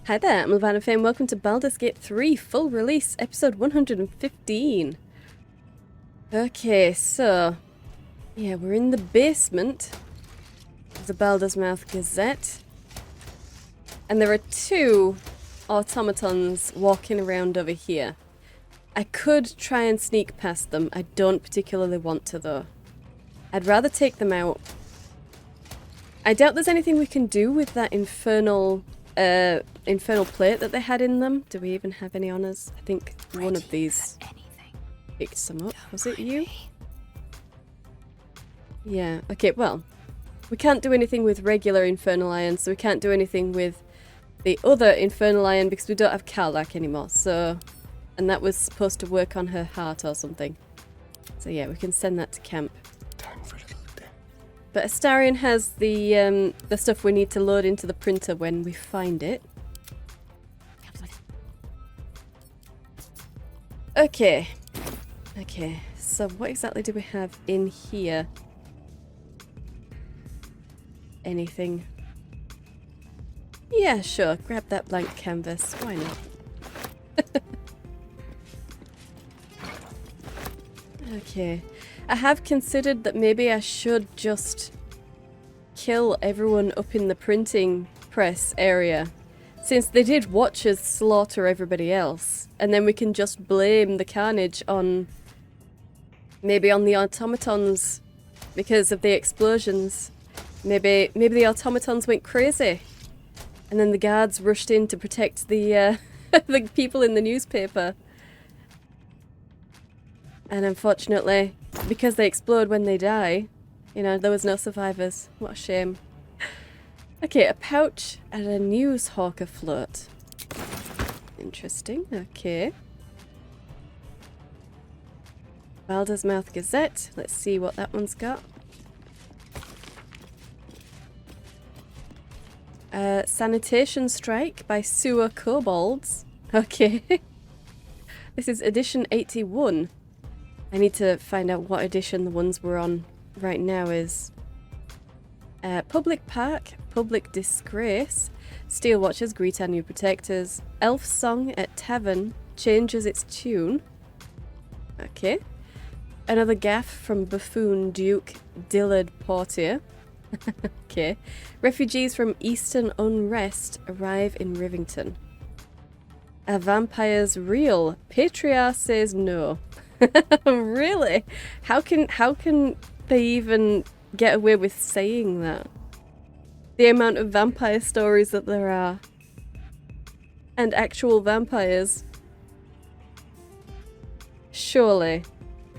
Hi there, I'm Levana Fame. Welcome to Baldur's Gate 3 Full Release, episode 115. Okay, so... yeah, we're in the basement of the Baldur's Mouth Gazette. And there are two automatons walking around over here. I could try and sneak past them. I don't particularly want to, though. I'd rather take them out. I doubt there's anything we can do with that infernal plate that they had in them. Do we even have any on us? I think one of these picked some up. Was it you? Yeah, okay, well, we can't do anything with regular infernal iron, so we can't do anything with the other infernal iron because we don't have Karlach anymore, so... and that was supposed to work on her heart or something. So yeah, we can send that to camp. But Astarion has the stuff we need to load into the printer when we find it. Okay. Okay, so what exactly do we have in here? Anything? Yeah, sure. Grab that blank canvas. Why not? Okay. I have considered that maybe I should just kill everyone up in the printing press area, since they did watch us slaughter everybody else, and then we can just blame the carnage on... maybe on the automatons because of the explosions. Maybe the automatons went crazy, and then the guards rushed in to protect the the people in the newspaper. And unfortunately, because they explode when they die, you know, there was no survivors. What a shame. Okay, a pouch and a news hawker float. Interesting, okay. Baldur's Mouth Gazette. Let's see what that one's got. Sanitation Strike by Sewer Kobolds. Okay. This is edition 81. I need to find out what edition the ones we're on right now is. Public Park, Public Disgrace, Steel Watchers greet our new protectors, Elf Song at Tavern changes its tune. Okay. Another gaff from Buffoon Duke Dillard Portier. Okay. Refugees from Eastern Unrest arrive in Rivington. Are vampires real? Patriarch says no. Really? How can they even get away with saying that? The amount of vampire stories that there are. And actual vampires. Surely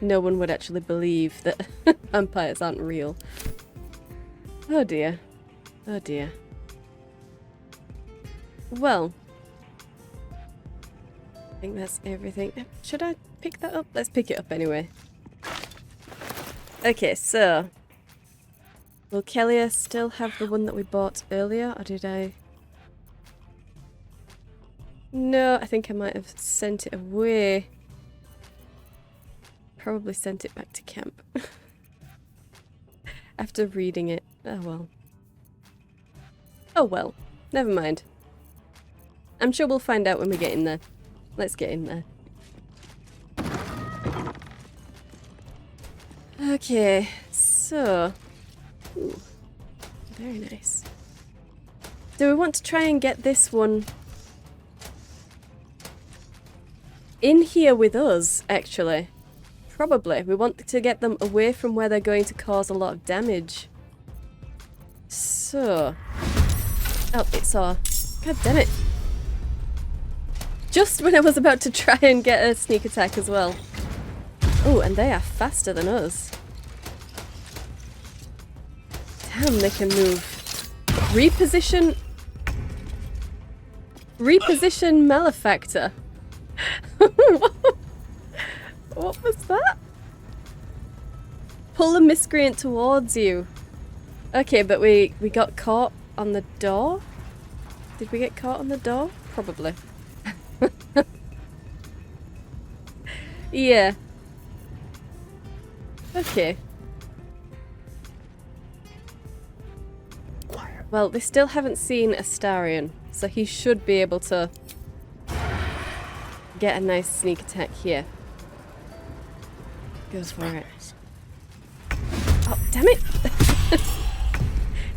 no one would actually believe that vampires aren't real. Oh dear. Oh dear. Well, I think that's everything. Should I pick that up? Let's pick it up anyway. Okay, so will Kellia still have the one that we bought earlier, or did I? No, I think I might have sent it away. Probably sent it back to camp. After reading it. Oh well. Oh well. Never mind. I'm sure we'll find out when we get in there. Let's get in there. Okay, so... ooh, very nice. Do we want to try and get this one in here with us, actually? Probably. We want to get them away from where they're going to cause a lot of damage. So... oh, it saw... god damn it. Just when I was about to try and get a sneak attack as well. Oh, and they are faster than us. Damn, they can move. Reposition Malefactor. What was that? Pull a miscreant towards you. Okay, but we got caught on the door? Did we get caught on the door? Probably. Yeah. Okay. Well, they still haven't seen Astarion, So he should be able to get a nice sneak attack here. Goes for it. Oh, damn it!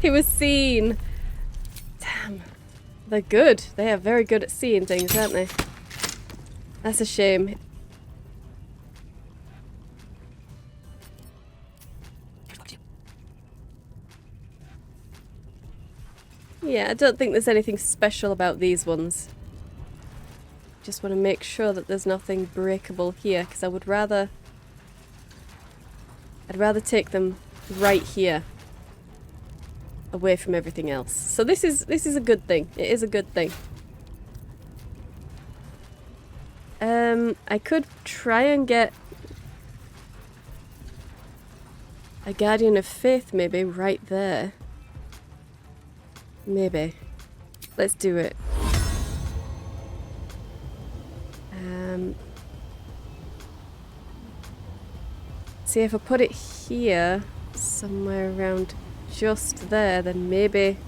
He was seen! Damn. They're good. They are very good at seeing things, aren't they? That's a shame. Yeah, I don't think there's anything special about these ones. Just want to make sure that there's nothing breakable here, because I would rather... I'd rather take them right here, away from everything else. So this is a good thing. It is a good thing. I could try and get a Guardian of Faith maybe right there. Maybe. Let's do it. See, if I put it here, somewhere around just there, then maybe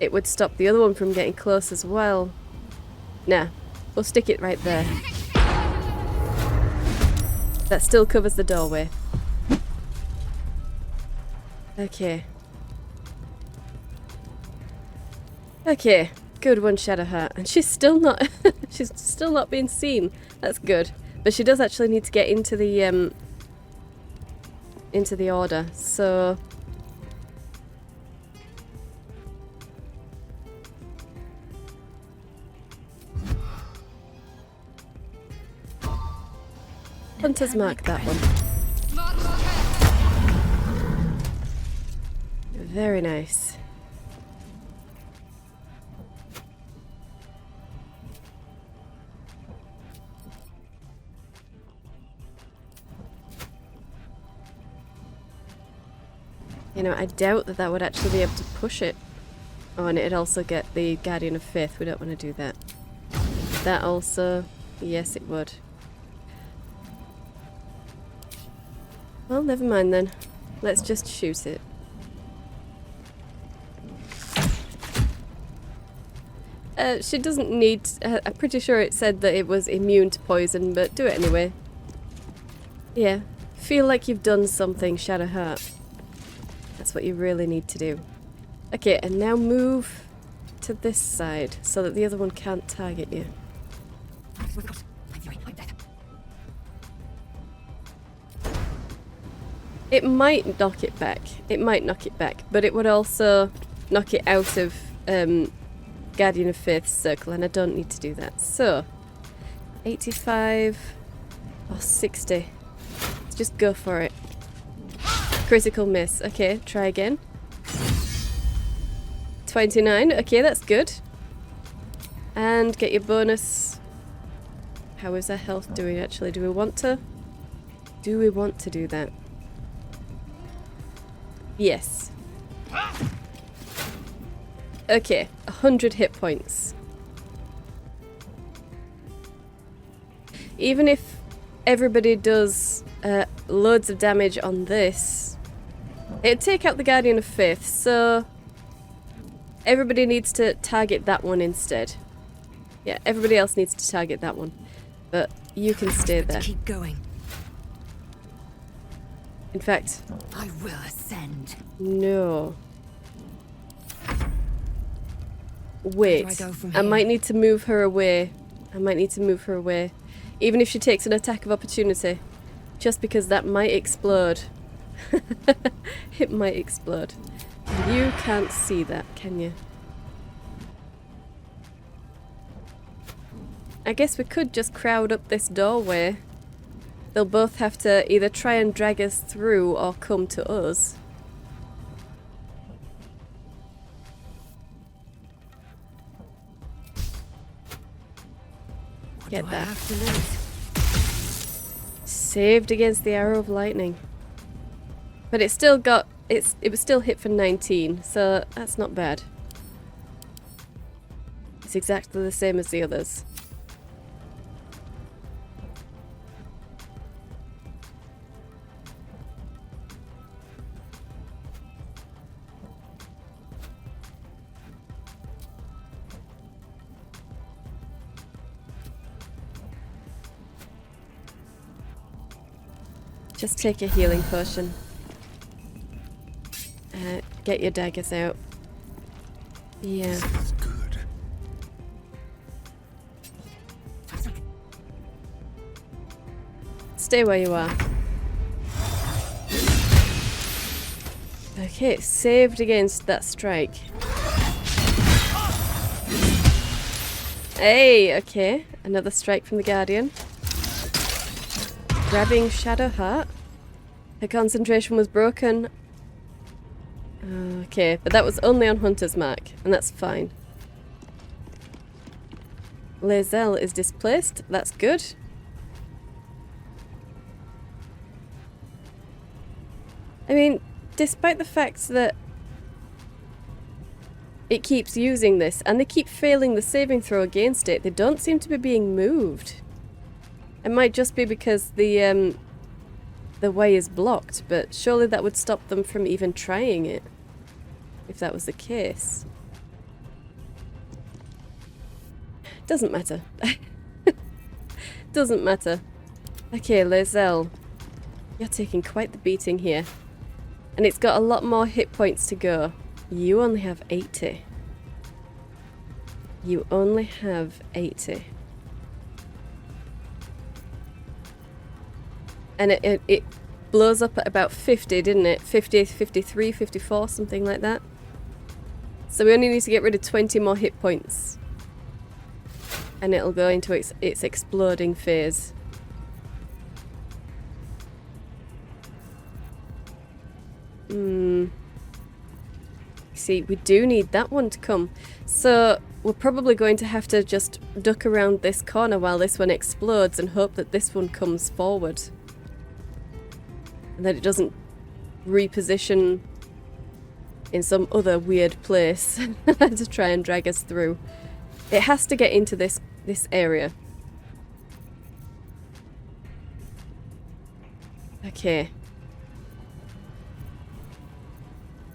it would stop the other one from getting close as well. Nah, we'll stick it right there. That still covers the doorway. Okay. Okay, good one, Shadowheart. And she's still not she's still not being seen. That's good. But she does actually need to get into the order. So Hunter's Mark, that one. Very nice. You know, I doubt that that would actually be able to push it. Oh, and it'd also get the Guardian of Faith. We don't want to do that. That also... Yes, it would. Well, never mind then. Let's just shoot it. She doesn't need... I'm pretty sure it said that it was immune to poison, but do it anyway. Yeah. Feel like you've done something, Shadowheart. That's what you really need to do. Okay, and now move to this side so that the other one can't target you. It might knock it back. It might knock it back, but it would also knock it out of Guardian of Faith's circle, and I don't need to do that. So, 85 or 60. Let's just go for it. Critical miss. Okay, try again. 29. Okay, that's good. And get your bonus. How is our health doing actually? Do we want to? Do we want to do that? Yes. Okay, 100 hit points. Even if everybody does loads of damage on this, it'd take out the Guardian of Faith, so everybody needs to target that one instead. Yeah, everybody else needs to target that one. But you can stay there. Keep going. In fact, I will ascend. No. Wait. Where do I go from I here? might need to move her away. I might need to move her away. Even if she takes an attack of opportunity. Just because that might explode. It might explode. You can't see that, can you? I guess we could just crowd up this doorway. They'll both have to either try and drag us through or come to us. Get that. Saved against the arrow of lightning. But it still got... it was still hit for 19, so that's not bad. It's exactly the same as the others. Just take a healing potion. Get your daggers out. Yeah. Smells good. Stay where you are. Okay, saved against that strike. Hey, okay. Another strike from the Guardian. Grabbing Shadow Heart. Her concentration was broken. Okay, but that was only on Hunter's Mark, and that's fine. Lae'zel is displaced. That's good. I mean, despite the fact that it keeps using this, and they keep failing the saving throw against it, they don't seem to be being moved. It might just be because the way is blocked, but surely that would stop them from even trying it, if that was the case. Doesn't matter. Doesn't matter. Okay, Lae'zel. You're taking quite the beating here. And it's got a lot more hit points to go. You only have 80. You only have 80. And it blows up at about 50, didn't it? 50, 53, 54, something like that. So we only need to get rid of 20 more hit points. And it'll go into its exploding phase. See, we do need that one to come. So we're probably going to have to just duck around this corner while this one explodes and hope that this one comes forward. And that it doesn't reposition in some other weird place to try and drag us through. It has to get into this area. Okay.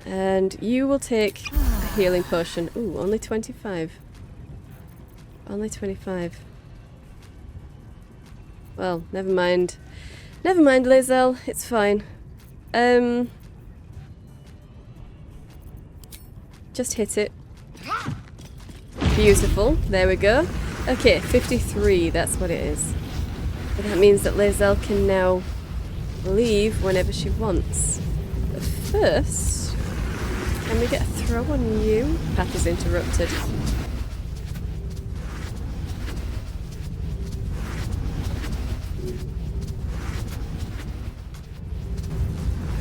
And you will take a healing potion. Ooh, only 25. Only 25. Well, never mind. Never mind, Lae'zel. It's fine. Just hit it. Beautiful. There we go. Okay, 53. That's what it is. But that means that Lae'zel can now leave whenever she wants. But first... can we get a throw on you? Path is interrupted.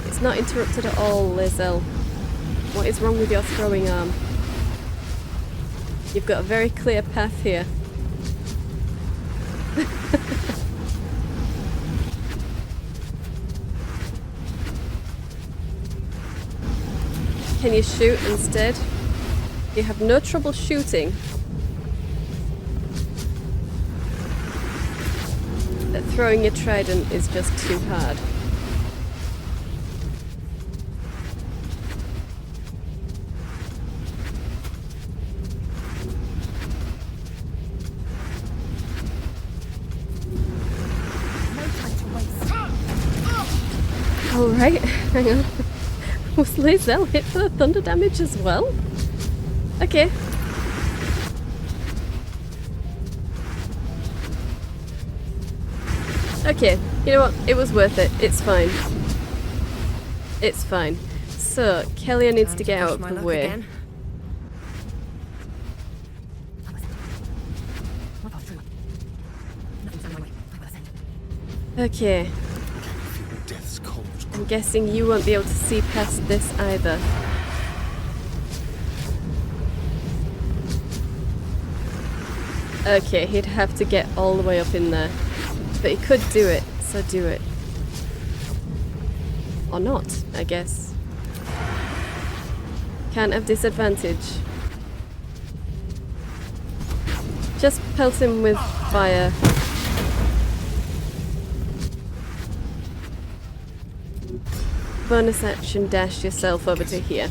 It's not interrupted at all, Lae'zel. What is wrong with your throwing arm? You've got a very clear path here. Can you shoot instead? You have no trouble shooting. But throwing your trident is just too hard. Alright, hang on. Was Lae'zel hit for the thunder damage as well? Okay. Okay, you know what? It was worth it. It's fine. It's fine. So, Kellia needs to get out of the way. Again. Okay. Feel death's cold. I'm guessing you won't be able to see past this either. Okay, he'd have to get all the way up in there. But he could do it, so do it. Or not, I guess. Can't have disadvantage. Just pelt him with fire. Bonus action, dash yourself over to here.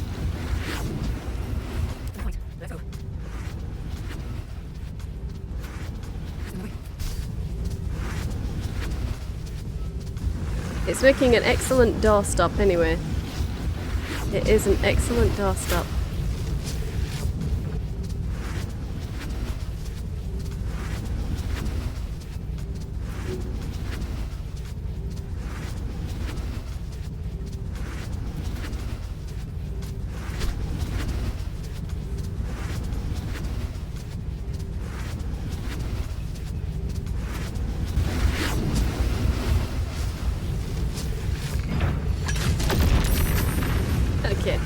It's making an excellent doorstop anyway. It is an excellent doorstop. Okay.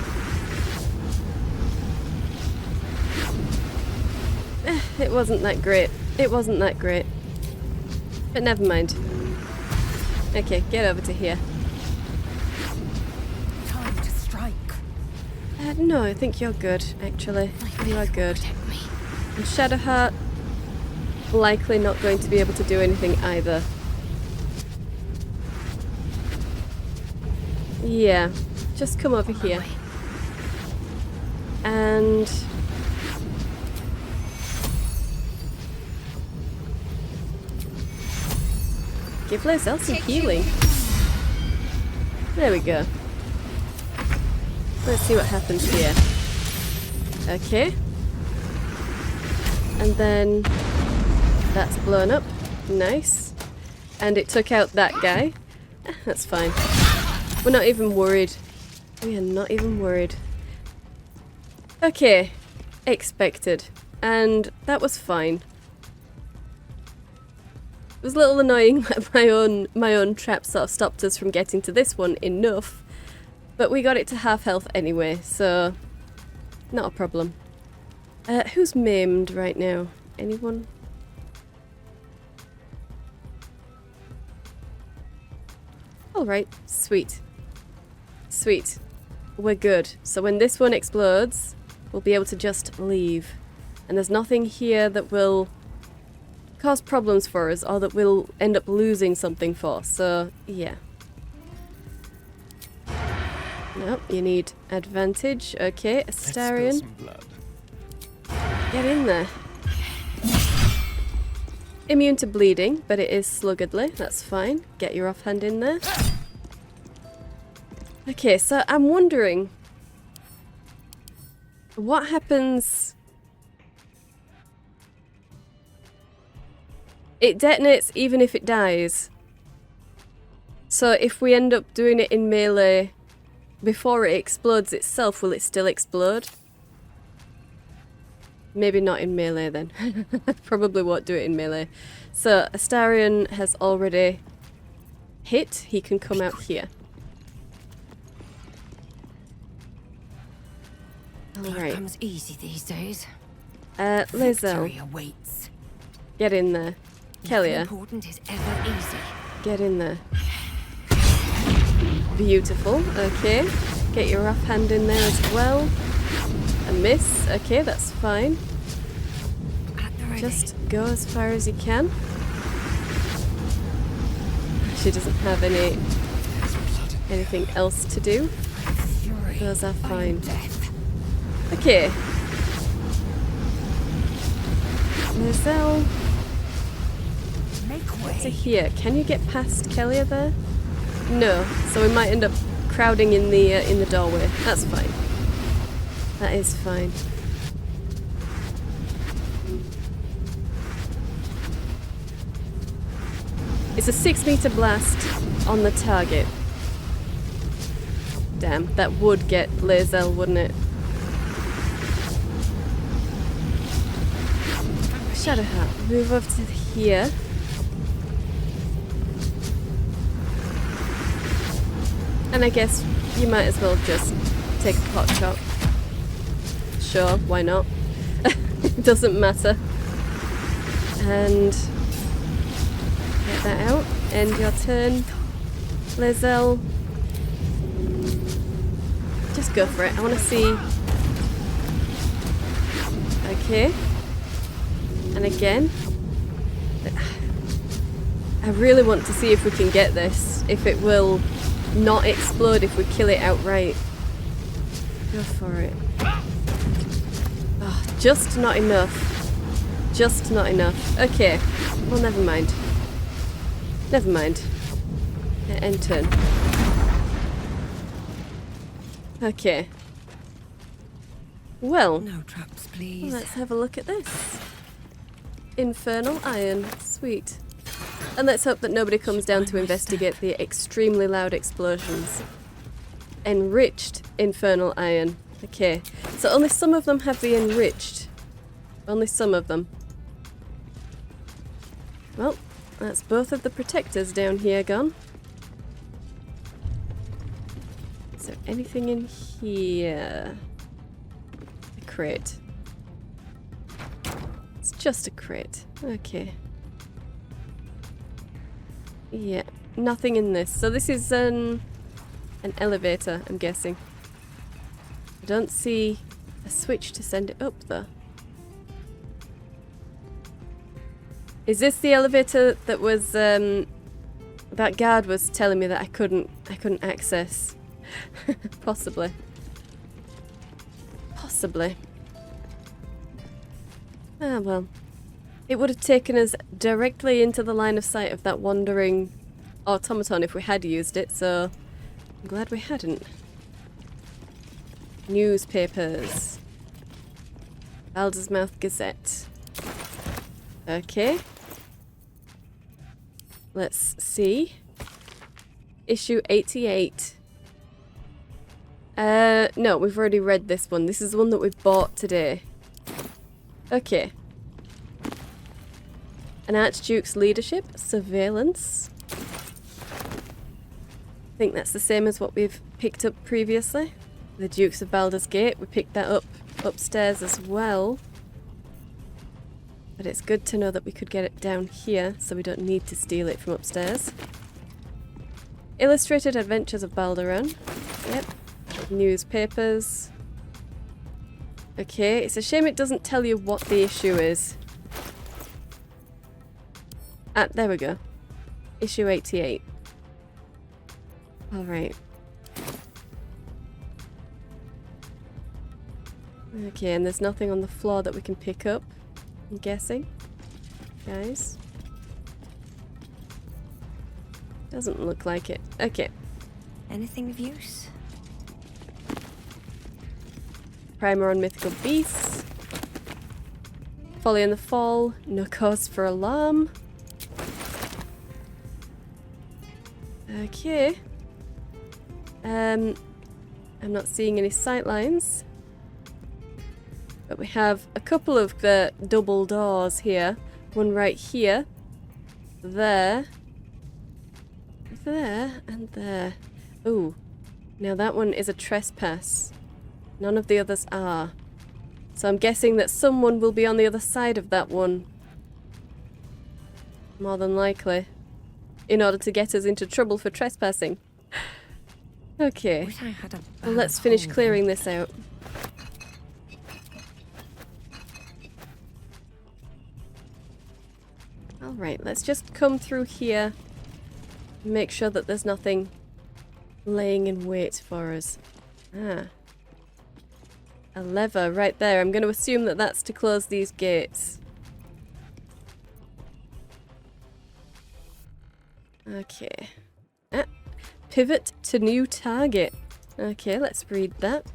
It wasn't that great. It wasn't that great. But never mind. Okay, get over to here. Time to strike. No, I think you're good, actually. You are good. Protect me. And Shadowheart, likely not going to be able to do anything either. Yeah, just come over here. And... give Lae'zel some healing. There we go. Let's see what happens here. Okay. And then that's blown up. Nice. And it took out that guy. That's fine. We're not even worried. We are not even worried. Okay. Expected. And that was fine. It was a little annoying that my own trap sort of stopped us from getting to this one enough. But we got it to half health anyway, so not a problem. Who's maimed right now? Anyone? Alright, sweet. Sweet. We're good. So when this one explodes, we'll be able to just leave. And there's nothing here that will cause problems for us or that we'll end up losing something for. So, yeah. Nope, you need advantage. Okay, Astarion. Get in there. Immune to bleeding, but it is sluggardly. That's fine. Get your offhand in there. Okay, so I'm wondering what happens. It detonates even if it dies. So if we end up doing it in melee before it explodes itself, will it still explode? Maybe not in melee then. Probably won't do it in melee. So Astarion has already hit. He can come out here. Alright. Comes easy these days. Lae'zel, Victory awaits. get in there. Kellia, Important is ever easy. get in there. Beautiful. Okay. Get your offhand in there as well. A miss. Okay, that's fine. At the ready. Just go as far as you can. She doesn't have anything else to do. Fury Those are by fine. death. Okay. Lae'zel, Make to way. here. Can you get past Kellia there? No. So we might end up crowding in the doorway. That's fine. That is fine. It's a 6-meter blast on the target. Damn, that would get Lae'zel, wouldn't it? Shadowheart, move over to here. And I guess you might as well just take a pot shot. Sure, why not? It doesn't matter. And get that out. End your turn. Lae'zel, just go for it. I want to see. Okay. And again. I really want to see if we can get this. If it will not explode if we kill it outright. Go for it. Oh, just not enough. Just not enough. Okay. Well, never mind. Never mind. End turn. Okay. Well, No traps, please. let's have a look at this. Infernal iron. Sweet. And let's hope that nobody comes down to investigate the extremely loud explosions. Enriched infernal iron. Okay. So only some of them have the enriched. Only some of them. Well, that's both of the protectors down here gone. Is there anything in here? A crate. It's just a crate. Okay. Yeah, nothing in this. So this is an elevator, I'm guessing. I don't see a switch to send it up though. Is this the elevator that was that guard was telling me that I couldn't access? Possibly. Possibly. Ah well. It would have taken us directly into the line of sight of that wandering automaton if we had used it, so I'm glad we hadn't. Newspapers. Baldur's Mouth Gazette. Okay. Let's see. Issue 88. No, we've already read this one. This is the one that we've bought today. Okay. An Archduke's leadership, surveillance. I think that's the same as what we've picked up previously. The Dukes of Baldur's Gate, we picked that up upstairs as well. But it's good to know that we could get it down here, so we don't need to steal it from upstairs. Illustrated Adventures of Baldur. Yep. Newspapers. Okay, it's a shame it doesn't tell you what the issue is. Ah, there we go. Issue 88. Alright. Okay, and there's nothing on the floor that we can pick up, I'm guessing. Guys. Doesn't look like it. Okay. Anything of use? Primer on mythical beasts. Folly in the Fall. No cause for alarm. Okay. I'm not seeing any sightlines. But we have a couple of the double doors here. One right here. There. There and there. Ooh. Now that one is a trespass. None of the others are. So I'm guessing that someone will be on the other side of that one. More than likely. In order to get us into trouble for trespassing. Okay. Wish I had a Well, let's finish clearing this out. Alright, let's just come through here. And make sure that there's nothing laying in wait for us. Ah. A lever right there. I'm going to assume that that's to close these gates. Okay. Ah. Pivot to new target. Okay, let's read that.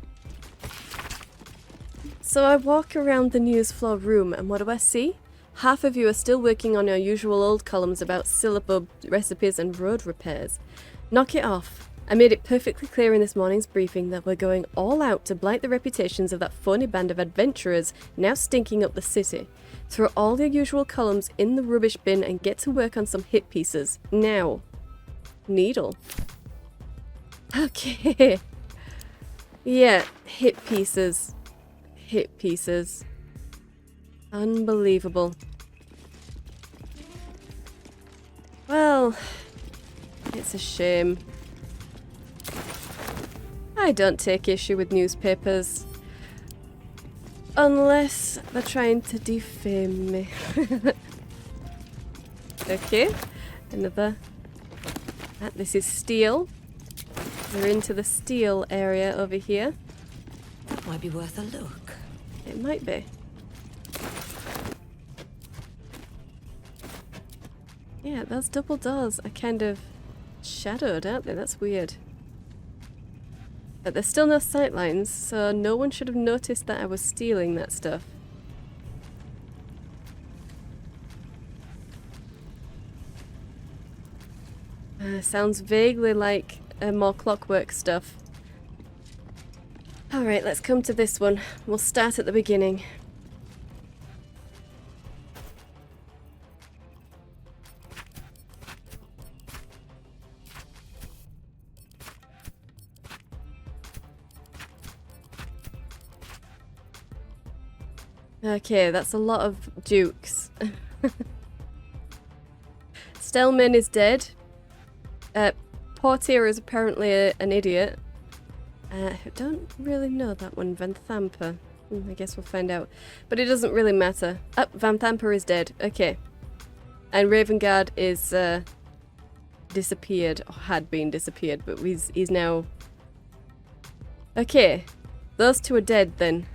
So I walk around the news floor room and what do I see? Half of you are still working on your usual old columns about syllabub recipes and road repairs. Knock it off. I made it perfectly clear in this morning's briefing that we're going all out to blight the reputations of that phony band of adventurers now stinking up the city. Throw all your usual columns in the rubbish bin and get to work on some hit pieces. Now. Needle. Okay. Yeah, hit pieces. Hit pieces. Unbelievable. Well, it's a shame. I don't take issue with newspapers. Unless they're trying to defame me. Okay, another. This is steel. We're into the steel area over here. That might be worth a look. It might be. Yeah, those double doors are kind of shadowed, aren't they? That's weird. But there's still no sightlines, so no one should have noticed that I was stealing that stuff. Sounds vaguely like more clockwork stuff. Alright, let's come to this one. We'll start at the beginning. Okay, that's a lot of dukes. Stelman is dead. Portier is apparently an idiot. I don't really know that one. Van Thamper. I guess we'll find out. But it doesn't really matter. Van Thamper is dead. Okay. And Ravengard is disappeared. Or had been disappeared, but he's now... Okay. Those two are dead then.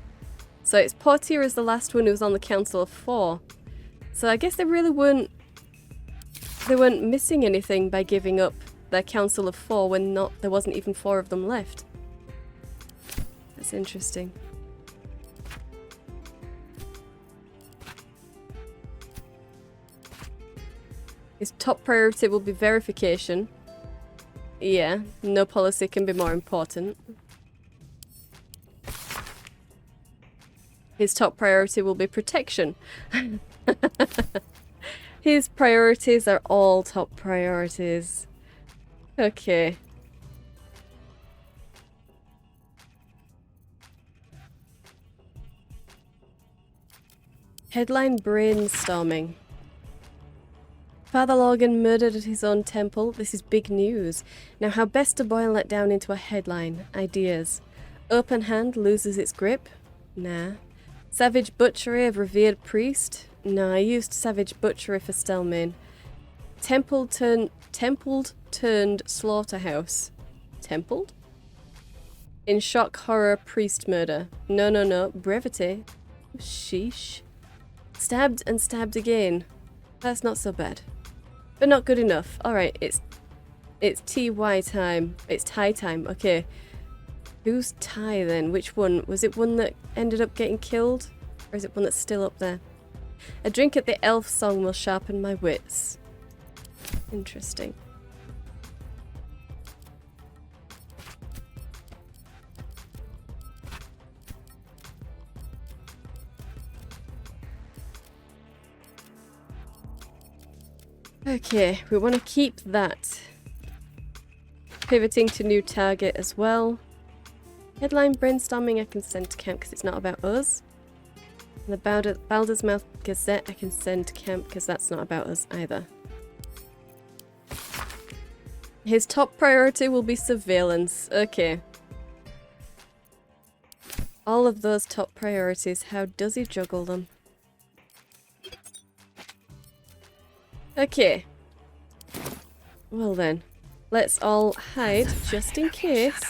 So it's Portier is the last one who was on the Council of Four. So I guess they really weren't missing anything by giving up their Council of Four when there wasn't even 4 of them left. That's interesting. His top priority will be verification. Yeah, no policy can be more important. His top priority will be protection. His priorities are all top priorities. Okay. Headline brainstorming. Father Lorgan murdered at his own temple. This is big news. Now how best to boil that down into a headline. Ideas. Open hand loses its grip. Nah. Savage butchery of revered priest. No, I used savage butchery for Stelmane. Templed turned slaughterhouse. Templed? In shock horror priest murder. No. Brevity. Sheesh. Stabbed and stabbed again. That's not so bad. But not good enough. Alright, it's TY time. It's Ty time. Okay. Who's Ty then? Which one? Was it one that ended up getting killed? Or is it one that's still up there? A drink at the elf song will sharpen my wits. Interesting. Okay, we want to keep that. Pivoting to new target as well. Headline brainstorming I can send to camp because it's not about us. And the Baldur's Mouth Gazette I can send to camp because that's not about us either. His top priority will be surveillance. Okay. All of those top priorities, how does he juggle them? Okay. Well then, let's all hide just in case.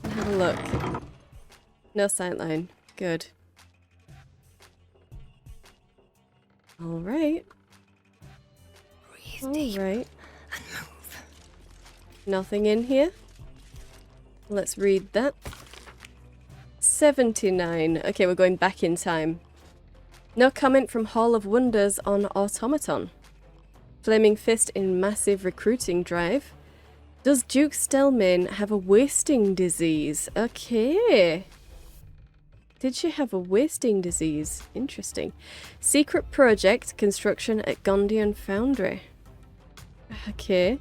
Have a look. No sightline. Good. Alright. Alright. Nothing in here. Let's read that. 79. Okay, we're going back in time. No comment from Hall of Wonders on Automaton. Flaming Fist in massive recruiting drive. Does Duke Stelmane have a wasting disease? Okay. Did she have a wasting disease? Interesting. Secret project construction at Gondian Foundry. Okay.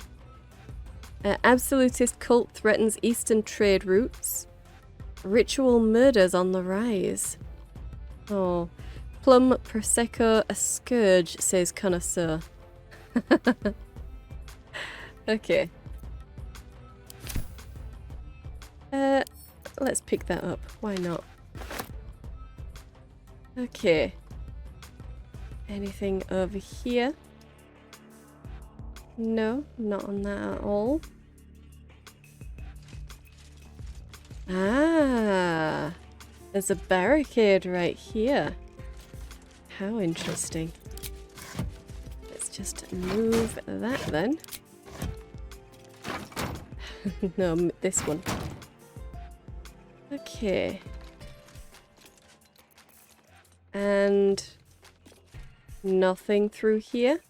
Absolutist cult threatens eastern trade routes. Ritual murders on the rise. Oh. Plum Prosecco a scourge, says connoisseur. Okay. Let's pick that up. Why not? Okay. Anything over here? No, not on that at all. Ah, there's a barricade right here. How interesting. Let's just move that then. No, this one. Okay. And nothing through here.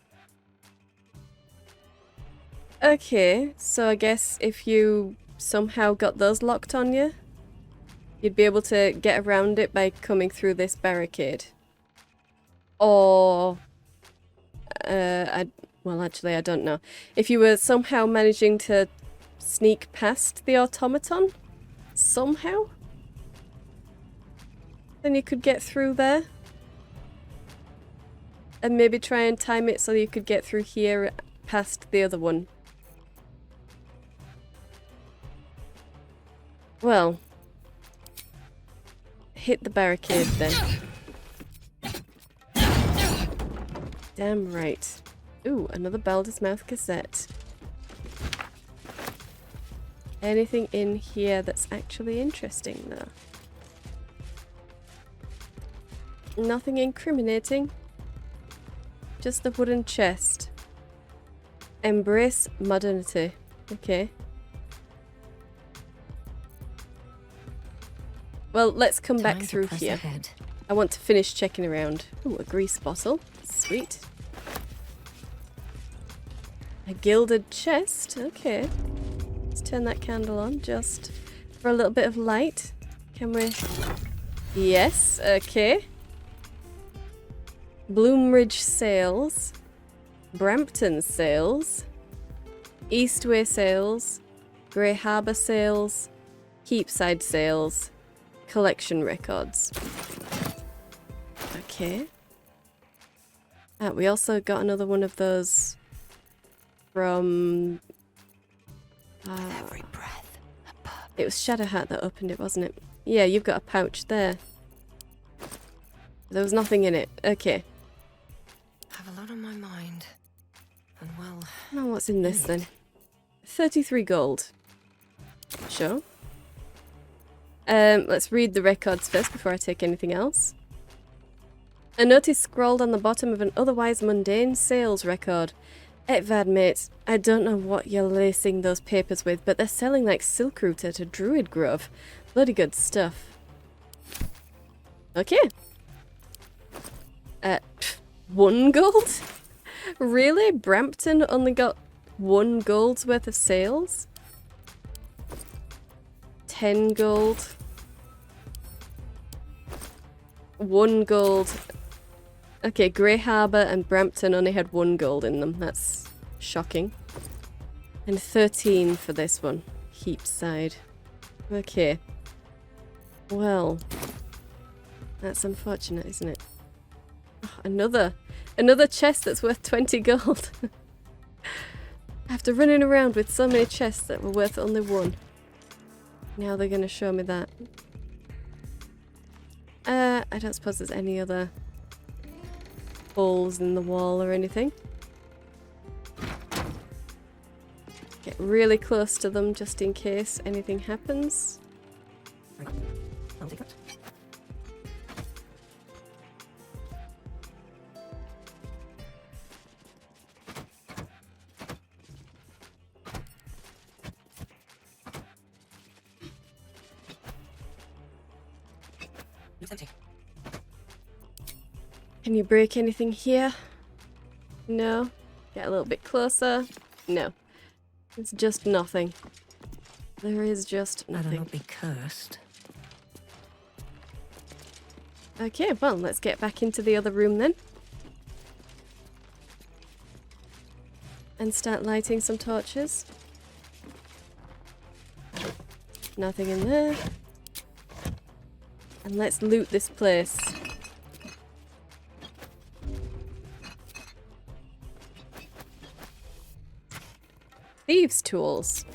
Okay, so I guess if you somehow got those locked on you, you'd be able to get around it by coming through this barricade. Or, well, actually, I don't know. If you were somehow managing to sneak past the automaton, somehow, then you could get through there. And maybe try and time it so you could get through here past the other one. Well, hit the barricade then. Damn right. Ooh, another Baldur's Mouth cassette. Anything in here that's actually interesting though? Nothing incriminating. Just the wooden chest. Embrace modernity. Okay. Well, let's come back through here. Ahead. I want to finish checking around. Ooh, a grease bottle. Sweet. A gilded chest. Okay. Let's turn that candle on just for a little bit of light. Can we? Yes. Okay. Bloomridge Sales. Brampton Sales. Eastway Sales. Grey Harbour Sales. Keepside Sales. Collection records. Okay. We also got another one of those from... With every breath, it was Shadowheart that opened it, wasn't it? Yeah, you've got a pouch there. There was nothing in it. Okay. have a lot on my mind. And well... Now what's in this then? 33 gold. Sure. Let's read the records first before I take anything else. A notice scrawled on the bottom of an otherwise mundane sales record. Etvad, mate, I don't know what you're lacing those papers with, but they're selling like silk root at a druid grove. Bloody good stuff. Okay. 1 gold? Really? Brampton only got 1 gold's worth of sales? 10 gold. 1 gold. Okay, Grey Harbour and Brampton only had 1 gold in them. That's shocking. And 13 for this one. Heapside. Okay. Well. That's unfortunate, isn't it? Oh, another chest that's worth 20 gold. After running around with so many chests that were worth only 1. Now they're going to show me that. I don't suppose there's any other holes in the wall or anything. Get really close to them just in case anything happens. I'll take it. It's empty. Can you break anything here? No. Get a little bit closer. No. It's just nothing. There is just Better nothing. not be cursed. Okay, well, let's get back into the other room then. And start lighting some torches. Nothing in there. And let's loot this place. Thieves' tools.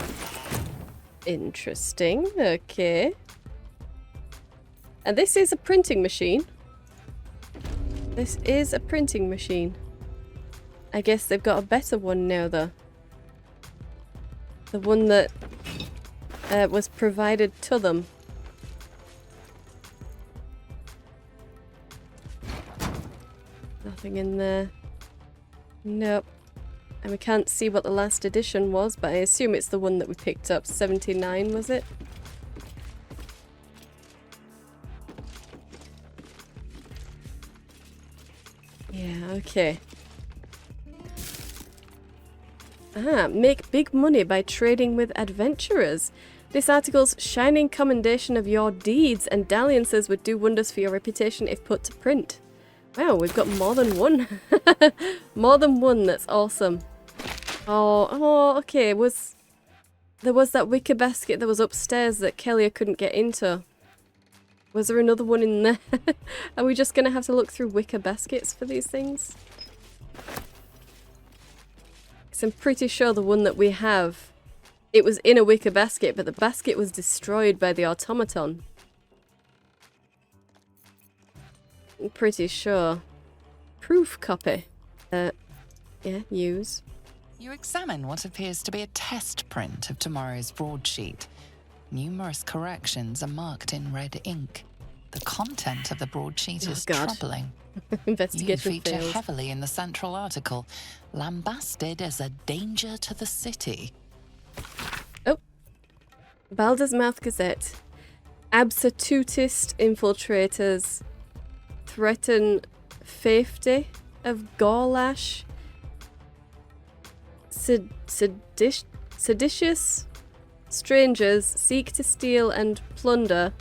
Interesting. Okay. And this is a printing machine. This is a printing machine. I guess they've got a better one now, though. The one that was provided to them. Nothing in there. Nope. And we can't see what the last edition was, but I assume it's the one that we picked up. 79, was it? Yeah, okay. Make big money by trading with adventurers. This article's shining commendation of your deeds and dalliances would do wonders for your reputation if put to print. Wow, we've got more than one. More than one, that's awesome. Oh, okay. There was that wicker basket that was upstairs that Kellia couldn't get into. Was there another one in there? Are we just gonna have to look through wicker baskets for these things? Because I'm pretty sure the one that we have, it was in a wicker basket, but the basket was destroyed by the automaton. I'm pretty sure. Proof copy. Yeah, use. You examine what appears to be a test print of tomorrow's broadsheet. Numerous corrections are marked in red ink. The content of the broadsheet is troubling. Investigation You feature failed. heavily in the central article, lambasted as a danger to the city. Oh. Baldur's Mouth Gazette. Absolutist infiltrators threaten safety of Gorlash. Seditious strangers seek to steal and plunder,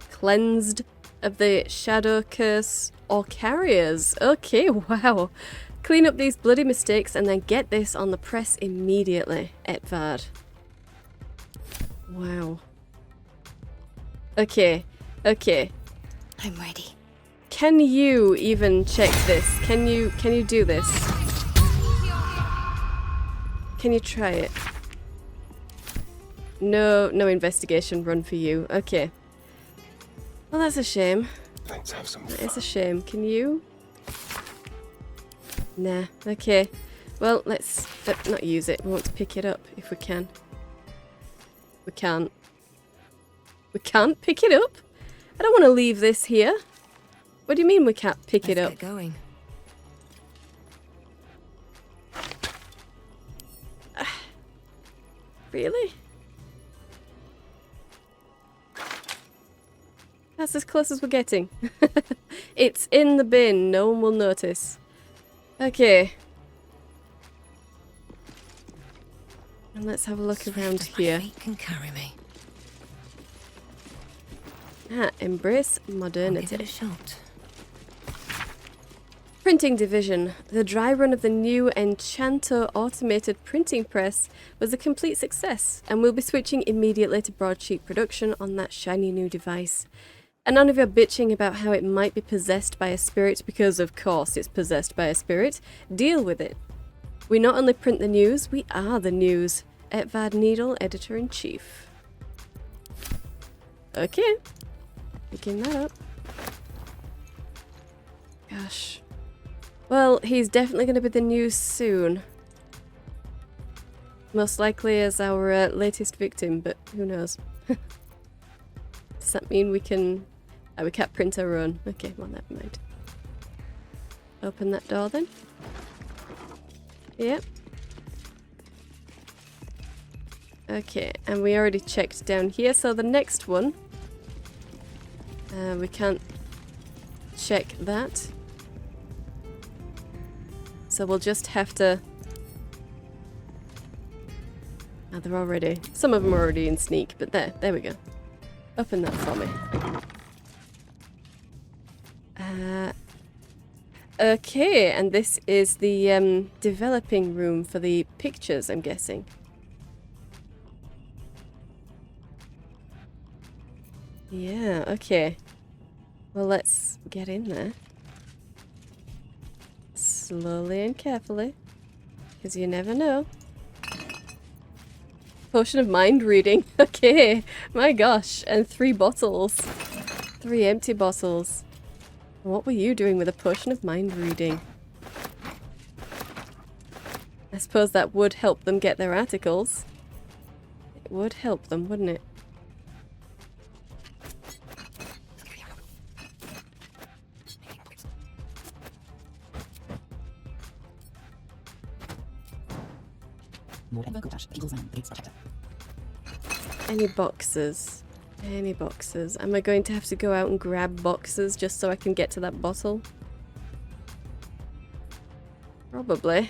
cleansed of the shadow curse or carriers. Okay, wow. Clean up these bloody mistakes and then get this on the press immediately, Etvard. Wow. Okay. I'm ready. Can you even check this? Can you do this? Can you try it? No investigation run for you. Okay. Well, that's a shame. Let's have some That fun. is a shame. Can you? Nah. Okay. Well, let's not use it. We want to pick it up if we can. We can't. We can't pick it up? I don't want to leave this here. What do you mean we can't pick it up? Let's get going. Really? That's as close as we're getting. It's in the bin. No one will notice. Okay. And let's have a look around Swift as my here. feet can carry me. Embrace I'll give it a modernity. shot. Printing division. The dry run of the new Enchanto automated printing press was a complete success, and we'll be switching immediately to broadsheet production on that shiny new device. And none of your bitching about how it might be possessed by a spirit, because of course it's possessed by a spirit. Deal with it. We not only print the news, we are the news. Etvard Needle, Editor-in-Chief. Okay. Picking that up. Gosh. Well, he's definitely going to be the news soon. Most likely as our latest victim, but who knows. Does that mean we can... Oh, we can't print our own. Okay, well, never mind. Open that door then. Yep. Okay, and we already checked down here, so the next one... we can't check that. So we'll just have to... Oh, they're already... Some of them are already in sneak, but there we go. Open that for me. Okay, and this is the developing room for the pictures, I'm guessing. Yeah, okay. Well, let's get in there. Slowly and carefully, because you never know. Potion of mind reading. Okay, my gosh, and 3 bottles. 3 empty bottles. What were you doing with a potion of mind reading? I suppose that would help them get their articles. It would help them, wouldn't it? Any boxes? Any boxes? Am I going to have to go out and grab boxes just so I can get to that bottle? Probably.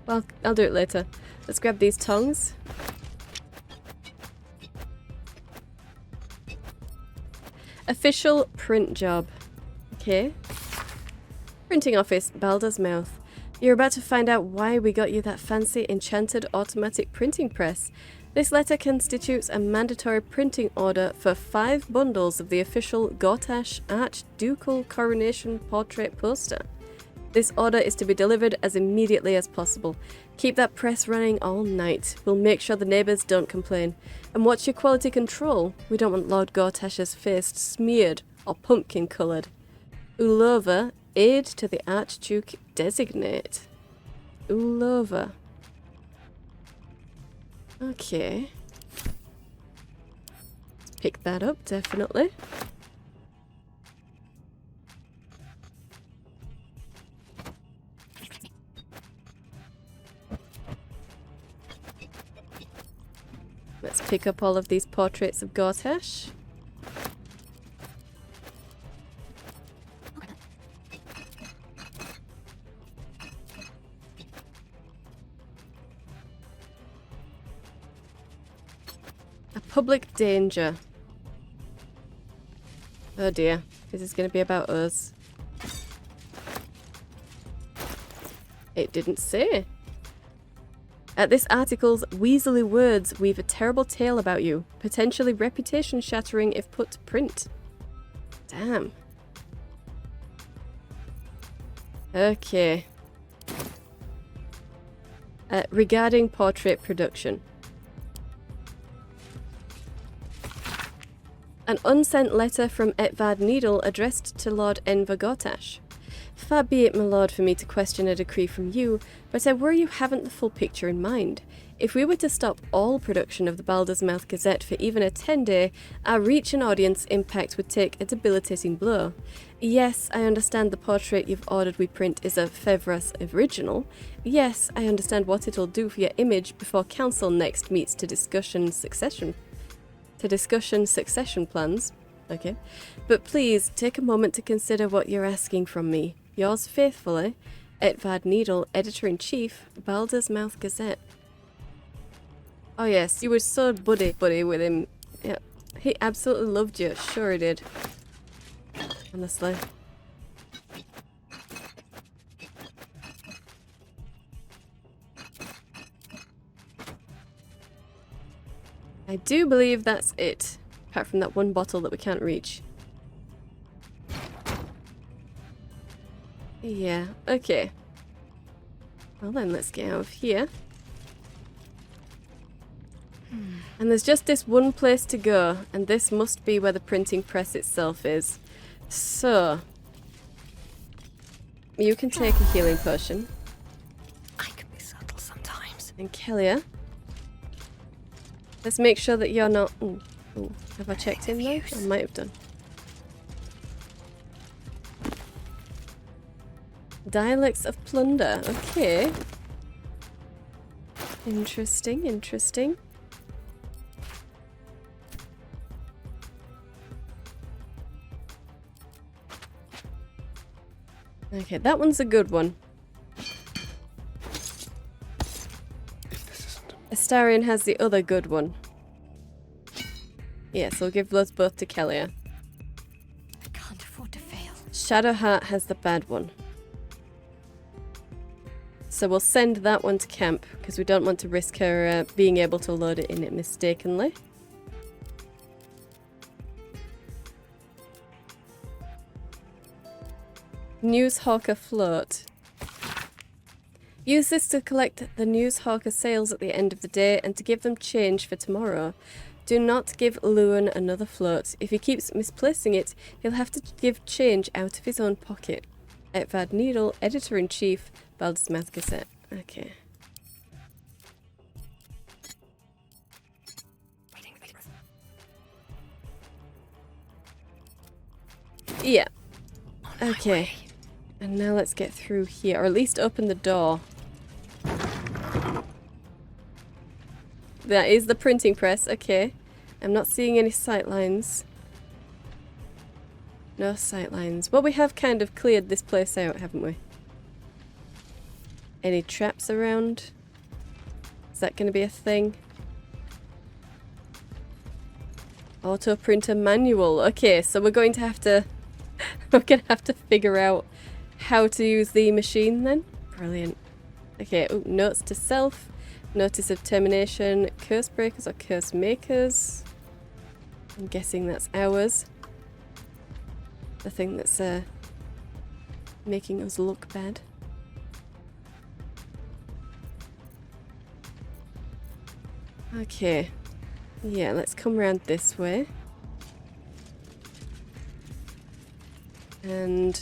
Well, I'll do it later. Let's grab these tongs. Official print job. Okay. Printing office, Baldur's Mouth. You're about to find out why we got you that fancy enchanted automatic printing press. This letter constitutes a mandatory printing order for 5 bundles of the official Gortash Archducal Coronation Portrait poster. This order is to be delivered as immediately as possible. Keep that press running all night. We'll make sure the neighbours don't complain. And watch your quality control. We don't want Lord Gortash's face smeared or pumpkin coloured. Ulova, aid to the Archduke designate. Ulova. Okay. Let's pick that up, definitely. Let's pick up all of these portraits of Gortash. A public danger. Oh dear, this is going to be about us. It didn't say. At this article's weaselly words weave a terrible tale about you, potentially reputation-shattering if put to print. Damn. Okay. Regarding portrait production. An unsent letter from Etvard Needle addressed to Lord Enver Gortash. Far be it, my lord, for me to question a decree from you, but I worry you haven't the full picture in mind. If we were to stop all production of the Baldur's Mouth Gazette for even a 10-day, our reach and audience impact would take a debilitating blow. Yes, I understand the portrait you've ordered we print is a Fevras original. Yes, I understand what it'll do for your image before council next meets to discussion succession plans. Okay. But please, take a moment to consider what you're asking from me. Yours faithfully, Etvard Needle, Editor-in-Chief, Baldur's Mouth Gazette. Oh yes, you were so buddy with him. Yeah, he absolutely loved you. Sure he did. Honestly. I do believe that's it. Apart from that one bottle that we can't reach. Yeah, okay. Well then, let's get out of here. And there's just this one place to go, and this must be where the printing press itself is. So, you can take a healing potion. I can be subtle sometimes. And Kellia, let's make sure that you're not... Ooh, have I checked in there? I might have done. Dialects of plunder. Okay. Interesting, interesting. Okay, that one's a good one. Astarion has the other good one. Yes, I'll give those both to Kellia. I can't afford to fail. Shadowheart has the bad one. So we'll send that one to camp, because we don't want to risk her being able to load it in it mistakenly. Newshawker float. Use this to collect the Newshawker sales at the end of the day and to give them change for tomorrow. Do not give Lewin another float. If he keeps misplacing it, he'll have to give change out of his own pocket. Etvard Needle, Editor-in-Chief, Baldur's Mouth Gazette. Okay. Yeah. Okay. And now let's get through here, or at least open the door. That is the printing press, okay. I'm not seeing any sight lines. No sight lines. Well, we have kind of cleared this place out, haven't we? Any traps around? Is that going to be a thing? Auto printer manual. Okay, so we're going to have to figure out how to use the machine then. Brilliant. Okay, ooh, notes to self, notice of termination, curse breakers or curse makers. I'm guessing that's ours. The thing that's making us look bad. Okay. Yeah, let's come around this way. And,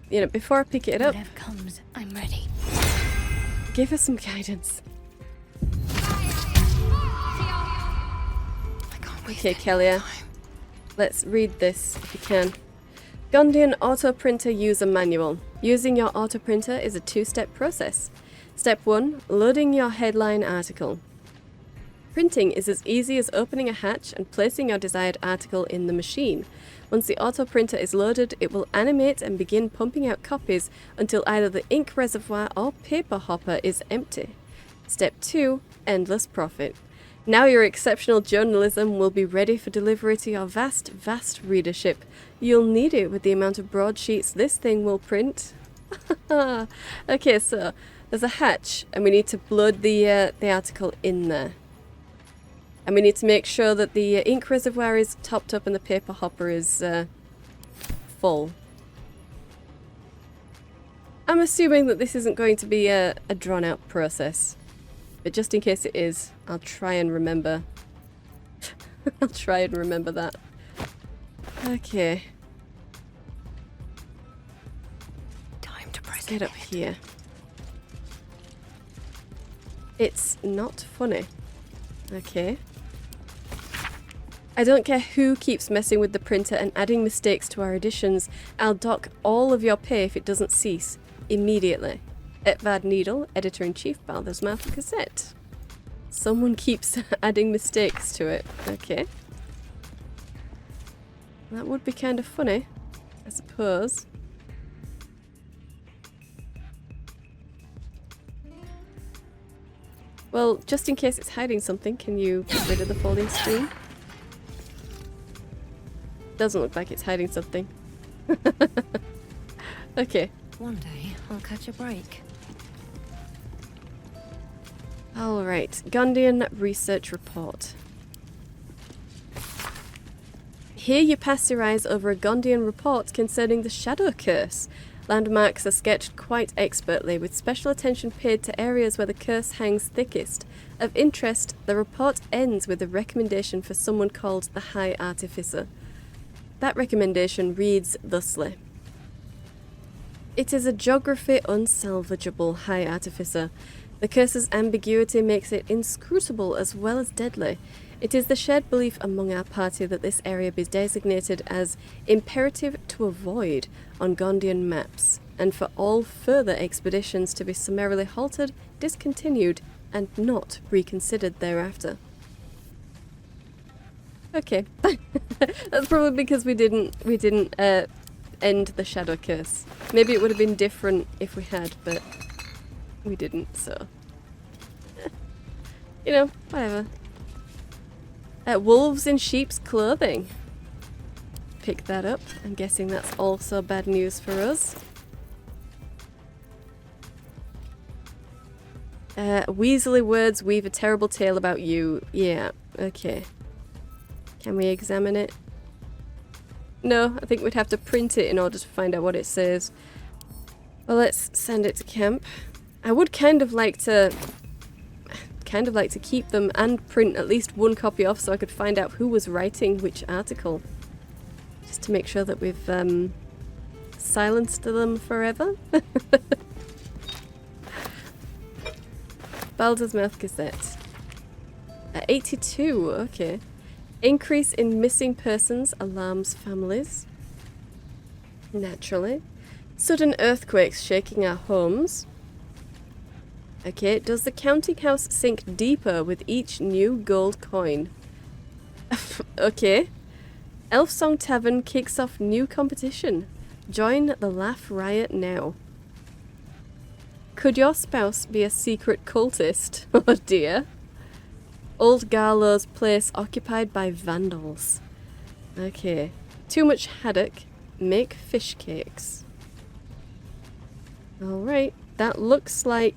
you know, before I pick it up, Whatever comes, I'm ready. give us some guidance. I can't waste Okay, any Kellia. time. Let's read this if you can. Gondian Auto Printer User Manual. Using your auto printer is a two-step process. Step 1. Loading your headline article. Printing is as easy as opening a hatch and placing your desired article in the machine. Once the auto printer is loaded, it will animate and begin pumping out copies until either the ink reservoir or paper hopper is empty. Step 2. Endless profit. Now your exceptional journalism will be ready for delivery to your vast, vast readership. You'll need it with the amount of broadsheets this thing will print. Okay, so there's a hatch and we need to load the article in there. And we need to make sure that the ink reservoir is topped up and the paper hopper is full. I'm assuming that this isn't going to be a drawn-out process. But just in case it is, I'll try and remember. I'll try and remember that. Okay. Time to press Get up here. It's not funny. Okay. I don't care who keeps messing with the printer and adding mistakes to our editions. I'll dock all of your pay if it doesn't cease. Immediately. Etvad Needle, Editor-in-Chief, Baldur's Mouth Gazette. Someone keeps adding mistakes to it. Okay. That would be kind of funny, I suppose. Well, just in case it's hiding something, can you get rid of the folding screen? Doesn't look like it's hiding something. Okay. One day, I'll catch a break. Alright, Gondian Research Report. Here you pass your eyes over a Gondian report concerning the Shadow Curse. Landmarks are sketched quite expertly, with special attention paid to areas where the curse hangs thickest. Of interest, the report ends with a recommendation for someone called the High Artificer. That recommendation reads thusly. It is a geography unsalvageable, High Artificer. The curse's ambiguity makes it inscrutable as well as deadly. It is the shared belief among our party that this area be designated as imperative to avoid on Gondian maps, and for all further expeditions to be summarily halted, discontinued, and not reconsidered thereafter. Okay. That's probably because we didn't end the Shadow Curse. Maybe it would have been different if we had, but we didn't, so you know, whatever. Wolves in sheep's clothing. Pick that up. I'm guessing that's also bad news for us. Weaselly words weave a terrible tale about you. Yeah, okay. Can we examine it? No, I think we'd have to print it in order to find out what it says. Well, let's send it to camp. I would kind of like to keep them and print at least one copy off so I could find out who was writing which article. Just to make sure that we've silenced them forever. Baldur's Mouth Gazette. 82, okay. Increase in missing persons alarms families. Naturally. Sudden earthquakes shaking our homes. Okay, does the counting house sink deeper with each new gold coin? Okay. Elf Song Tavern kicks off new competition. Join the laugh riot now. Could your spouse be a secret cultist? Oh dear. Old Garlow's place occupied by vandals. Okay. Too much haddock. Make fish cakes. Alright. That looks like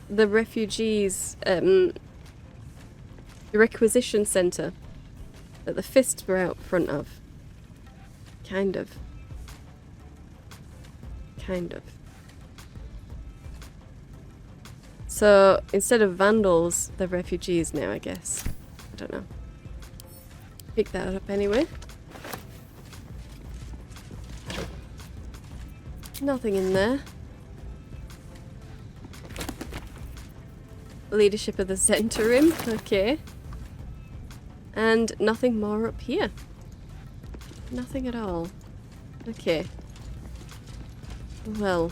the refugees' requisition centre that the fists were out front of. Kind of. So, instead of vandals, they're refugees now, I guess. I don't know. Pick that up anyway. Nothing in there. Leadership of the Zentarim, okay. And nothing more up here. Nothing at all. Okay. Well.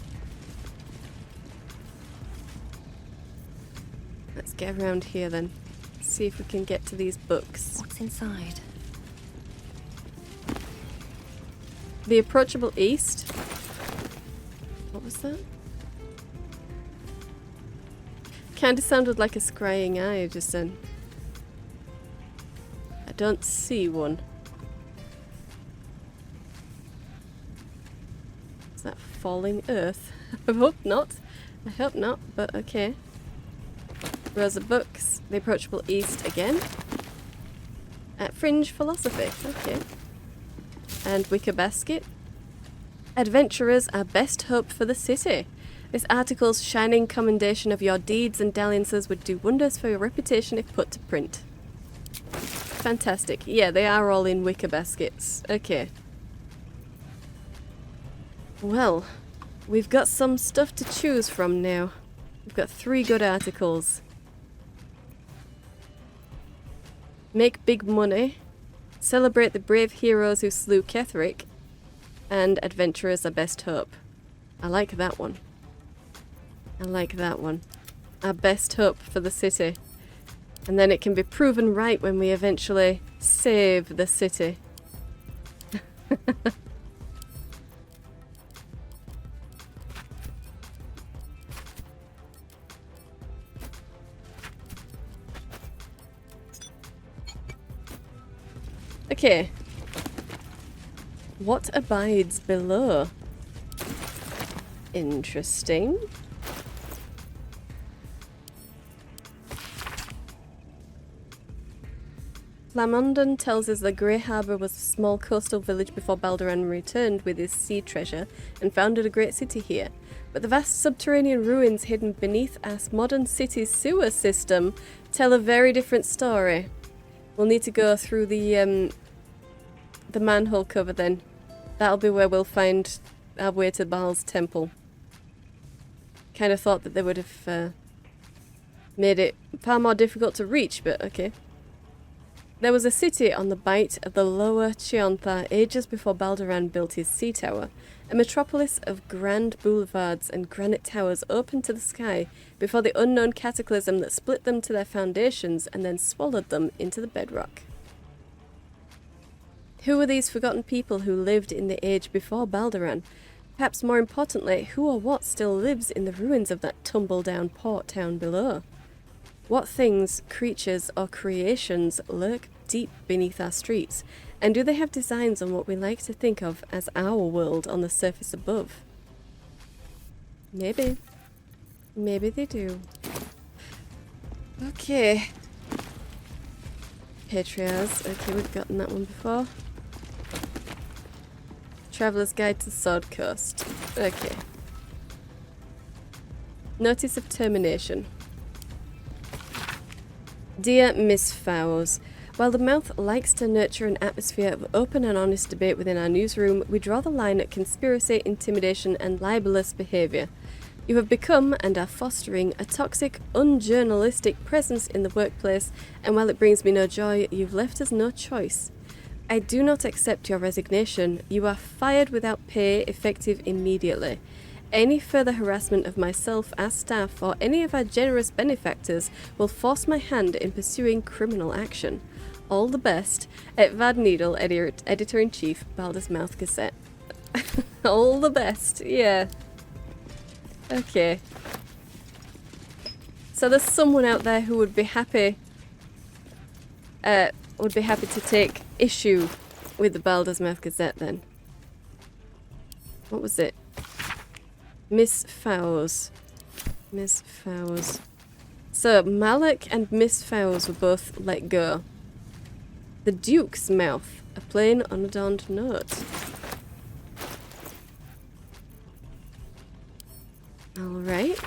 Let's get around here then. See if we can get to these books. What's inside? The Approachable East. What was that? Kinda sounded like a scrying eye just then. I don't see one. Is that falling earth? I hope not. I hope not, but okay. Rows of books. The Approachable East again. Fringe Philosophy. Okay. And Wicker Basket. Adventurers are best hope for the city. This article's shining commendation of your deeds and dalliances would do wonders for your reputation if put to print. Fantastic. Yeah, they are all in wicker baskets. Okay. Well, we've got some stuff to choose from now. We've got 3 good articles. Make big money. Celebrate the brave heroes who slew Ketheric. And adventurers are best hope. I like that one. I like that one. Our best hope for the city. And then it can be proven right when we eventually save the city. Okay. What abides below? Interesting. Flamondon tells us that Grey Harbour was a small coastal village before Baldur returned with his sea treasure and founded a great city here. But the vast subterranean ruins hidden beneath our modern city's sewer system tell a very different story. We'll need to go through the manhole cover then. That'll be where we'll find our way to Baal's temple. Kind of thought that they would have made it far more difficult to reach, but okay. There was a city on the bight of the lower Chiontha ages before Baldur built his sea tower, a metropolis of grand boulevards and granite towers open to the sky before the unknown cataclysm that split them to their foundations and then swallowed them into the bedrock. Who were these forgotten people who lived in the age before Baldur? Perhaps more importantly, who or what still lives in the ruins of that tumble-down port town below? What things, creatures, or creations lurk deep beneath our streets, and do they have designs on what we like to think of as our world on the surface above? Maybe. Maybe they do. Okay. Patriarchs. Okay, we've gotten that one before. Traveller's Guide to Sword Coast. Okay. Notice of Termination. Dear Miss Fowles, while the mouth likes to nurture an atmosphere of open and honest debate within our newsroom, we draw the line at conspiracy, intimidation, and libelous behaviour. You have become, and are fostering, a toxic, unjournalistic presence in the workplace, and while it brings me no joy, you've left us no choice. I do not accept your resignation. You are fired without pay, effective immediately. Any further harassment of myself, our staff, or any of our generous benefactors will force my hand in pursuing criminal action. All the best, Edvard Needle, Editor-in-Chief, Baldur's Mouth Gazette. All the best, yeah. Okay. So there's someone out there who would be happy to take issue with the Baldur's Mouth Gazette then. What was it? Miss Fowles. Miss Fowles. So Malak and Miss Fowles were both let go. The Duke's Mouth. A plain, unadorned note. Alright.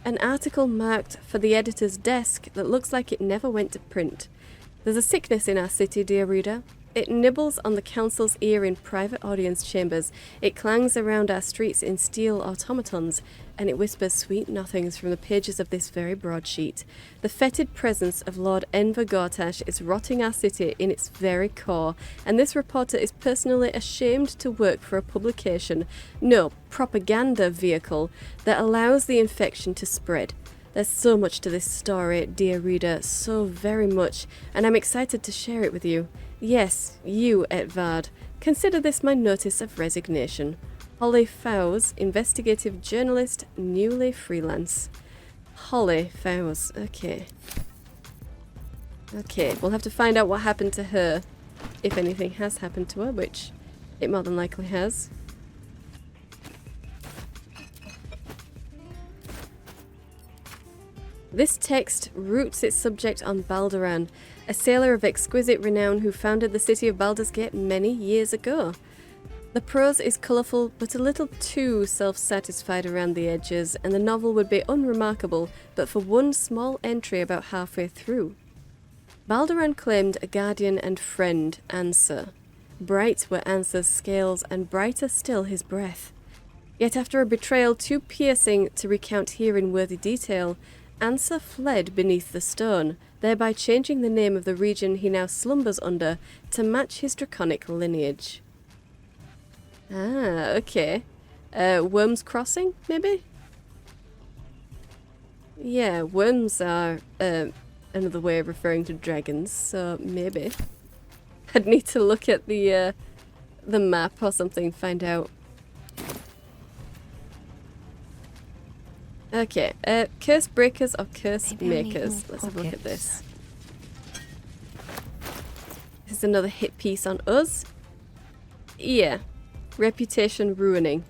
An article marked for the editor's desk that looks like it never went to print. There's a sickness in our city, dear reader. It nibbles on the council's ear in private audience chambers. It clangs around our streets in steel automatons, and it whispers sweet nothings from the pages of this very broadsheet. The fetid presence of Lord Enver Gortash is rotting our city in its very core, and this reporter is personally ashamed to work for a publication, no, propaganda vehicle, that allows the infection to spread. There's so much to this story, dear reader, so very much, and I'm excited to share it with you. Yes, you, Edvard. Consider this my notice of resignation. Holly Fowles, investigative journalist, newly freelance. Holly Fowles, okay. Okay, we'll have to find out what happened to her, if anything has happened to her, which it more than likely has. This text roots its subject on Balduran, a sailor of exquisite renown who founded the city of Baldur's Gate many years ago. The prose is colourful but a little too self-satisfied around the edges, and the novel would be unremarkable but for one small entry about halfway through. Balduran claimed a guardian and friend, Answer. Bright were Answer's scales, and brighter still his breath. Yet after a betrayal too piercing to recount here in worthy detail, Answer fled beneath the stone, thereby changing the name of the region he now slumbers under to match his draconic lineage. Ah, okay. Worms Crossing, maybe? Yeah, worms are another way of referring to dragons, so maybe. I'd need to look at the map or something, find out. Okay, curse breakers or curse makers? Let's have a look at this. This is another hit piece on us. Yeah, reputation ruining.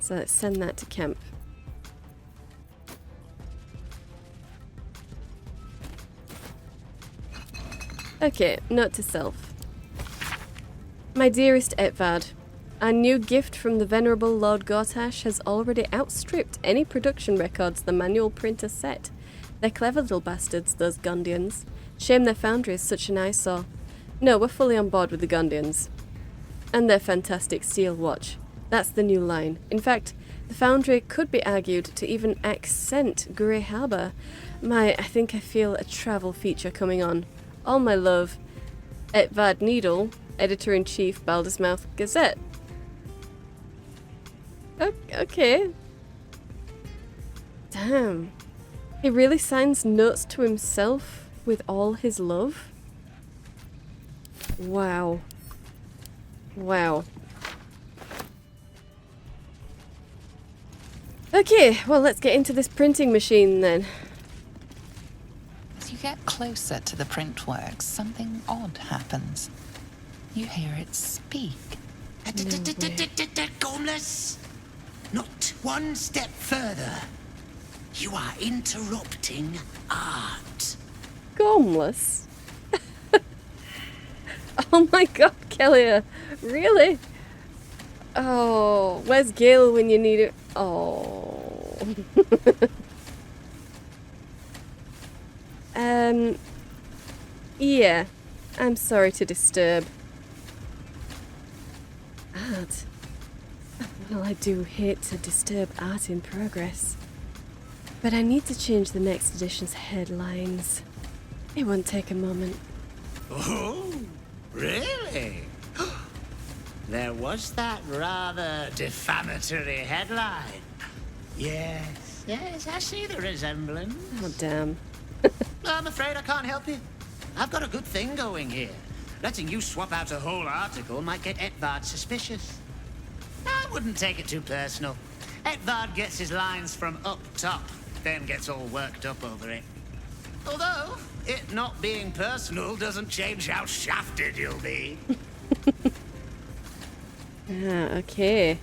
So let's send that to camp. Okay, note to self. My dearest Edvard, our new gift from the venerable Lord Gortash has already outstripped any production records the manual printer set. They're clever little bastards, those Gondians. Shame their foundry is such an eyesore. No, we're fully on board with the Gondians. And their fantastic steel watch. That's the new line. In fact, the foundry could be argued to even accent Grey Harbour. I think I feel a travel feature coming on. All my love, Edvard Needle, Editor-in-Chief, Baldur's Mouth Gazette. Okay. Damn. He really signs notes to himself with all his love? Wow. Wow. Okay, well, let's get into this printing machine then. As you get closer to the printworks, something odd happens. You hear it speak. Gormless! Not one step further. You are interrupting art. Gormless? Oh my god, Kellia. Really? Oh, where's Gil when you need it? Oh. Yeah. I'm sorry to disturb. Art. Well, I do hate to disturb art in progress. But I need to change the next edition's headlines. It won't take a moment. Oh, really? really? There was that rather defamatory headline. Yes, yes, I see the resemblance. Oh, damn. I'm afraid I can't help you. I've got a good thing going here. Letting you swap out a whole article might get Etvard suspicious. I wouldn't take it too personal. Etvard gets his lines from up top, then gets all worked up over it. Although, it not being personal doesn't change how shafted you'll be. Ah, okay.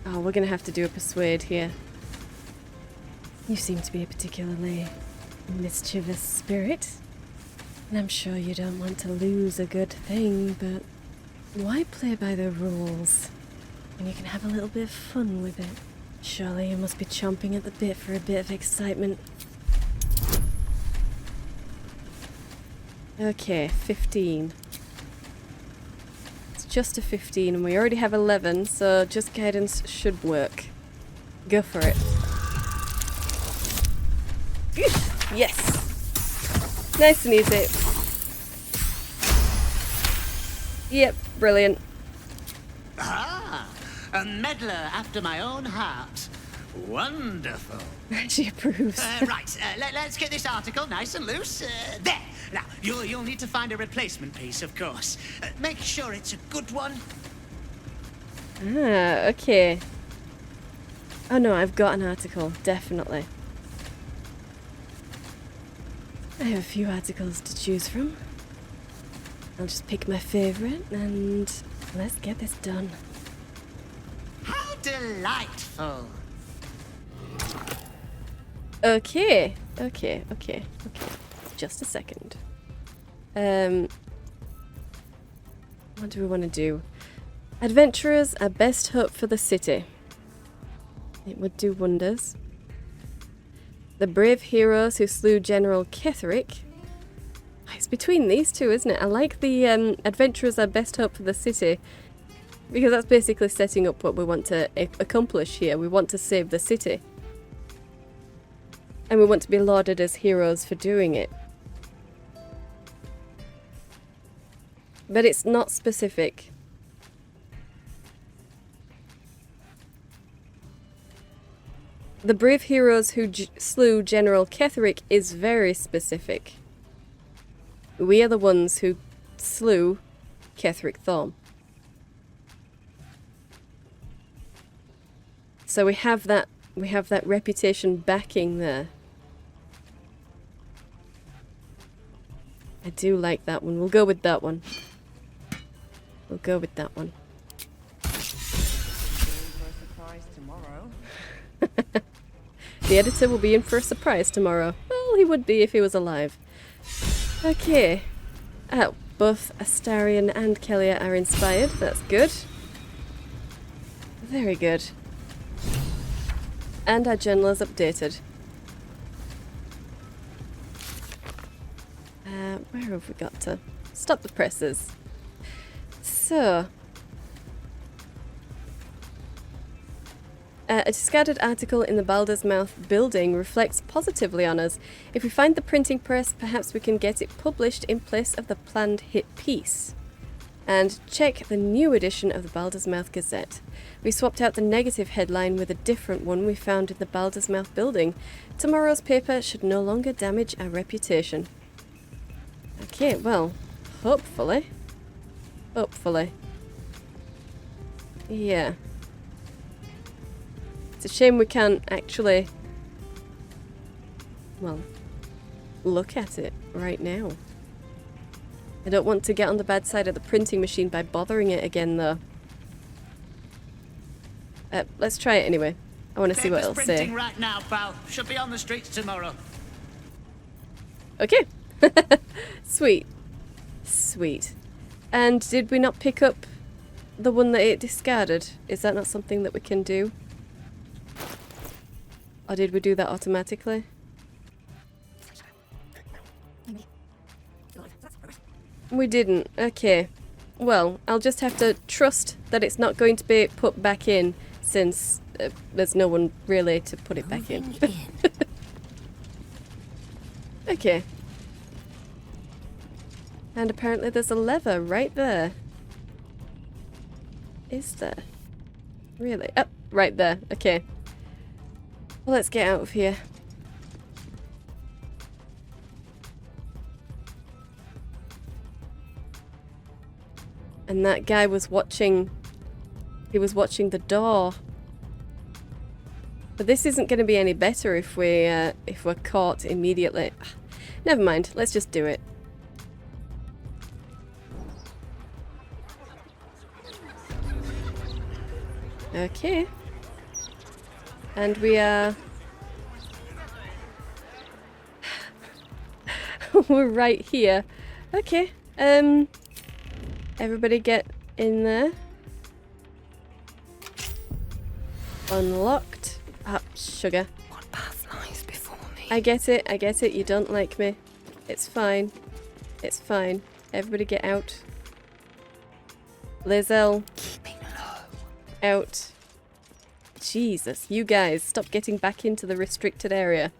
Oh, we're gonna have to do a persuade here. You seem to be a particularly mischievous spirit. And I'm sure you don't want to lose a good thing, but why play by the rules when you can have a little bit of fun with it? Surely you must be chomping at the bit for a bit of excitement. Okay, 15. It's just a 15 and we already have 11, so just guidance should work. Go for it. Yes! Nice and easy. Yep, brilliant. Ah, a meddler after my own heart. Wonderful. She approves. Right, let's get this article nice and loose. There. Now, you'll need to find a replacement piece, of course. Make sure it's a good one. Ah, okay. Oh no, I've got an article, definitely. I have a few articles to choose from. I'll just pick my favourite and let's get this done. How delightful. Okay. Just a second. What do we want to do? Adventurers are best hope for the city. It would do wonders. The brave heroes who slew General Ketheric. It's between these two, isn't it? I like the adventurers are best hope for the city, because that's basically setting up what we want to accomplish here. We want to save the city. And we want to be lauded as heroes for doing it. But it's not specific. The brave heroes who slew General Ketheric is very specific. We are the ones who slew Ketheric Thorm. So we have that reputation backing there. I do like that one. We'll go with that one. We'll go with that one. The editor will be in for a surprise tomorrow. Well, he would be if he was alive. Okay. Both Astarion and Kellia are inspired. That's good. Very good. And our journal is updated. Where have we got to? Stop the presses. So... a discarded article in the Baldur's Mouth building reflects positively on us. If we find the printing press, perhaps we can get it published in place of the planned hit piece. And check the new edition of the Baldur's Mouth Gazette. We swapped out the negative headline with a different one we found in the Baldur's Mouth building. Tomorrow's paper should no longer damage our reputation. Okay, well, hopefully. Hopefully. Yeah. It's a shame we can't actually, well, look at it right now. I don't want to get on the bad side of the printing machine by bothering it again, though. Let's try it anyway. I want to see what it'll say. Printing right now, pal. Should be on the streets tomorrow. Okay. Sweet. Sweet. And did we not pick up the one that it discarded? Is that not something that we can do? Or did we do that automatically? We didn't. Okay. Well, I'll just have to trust that it's not going to be put back in, since there's no one really to put it back in. Okay. And apparently there's a lever right there. Is there? Really? Oh, right there. Okay. Well, let's get out of here. And that guy was watching... He was watching the door. But this isn't going to be any better if we're caught immediately. Never mind. Let's just do it. Okay. And we are... We're right here. Okay. Everybody get in there. Unlocked. Ah, sugar. What path lies before me? I get it, I get it. You don't like me. It's fine. It's fine. Everybody get out. Lae'zel. Keeping low. Out. Jesus, you guys, stop getting back into the restricted area.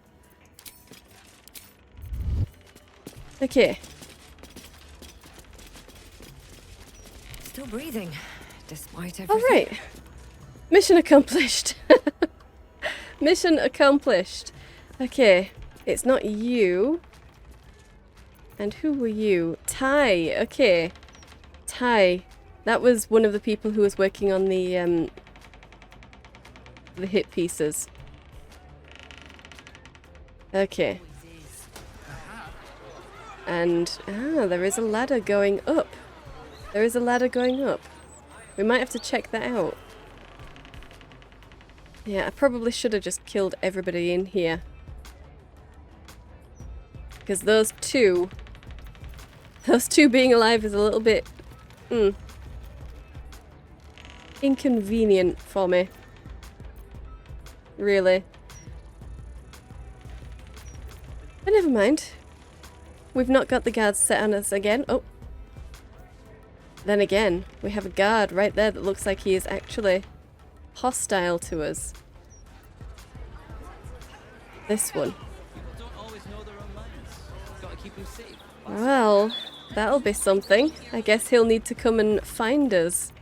Okay. Still breathing, despite everything. Alright. Mission accomplished. Mission accomplished. Okay. It's not you. And who were you? Ty. Okay. Ty. That was one of the people who was working on the hit pieces. Okay. And, there is a ladder going up. There is a ladder going up. We might have to check that out. Yeah, I probably should have just killed everybody in here. Because those two being alive is a little bit, inconvenient for me. Really. But never mind. We've not got the guards set on us again. Oh. Then again, we have a guard right there that looks like he is actually hostile to us. This one. Well, that'll be something. I guess he'll need to come and find us.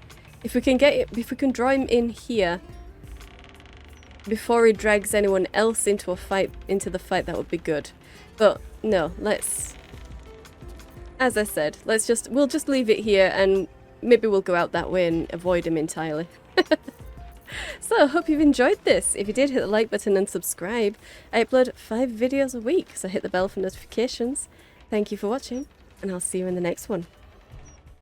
If we can draw him in here before he drags anyone else into the fight, that would be good. But no, as I said, we'll just leave it here and maybe we'll go out that way and avoid him entirely. So, I hope you've enjoyed this. If you did, hit the like button and subscribe. I upload 5 videos a week, so hit the bell for notifications. Thank you for watching, and I'll see you in the next one.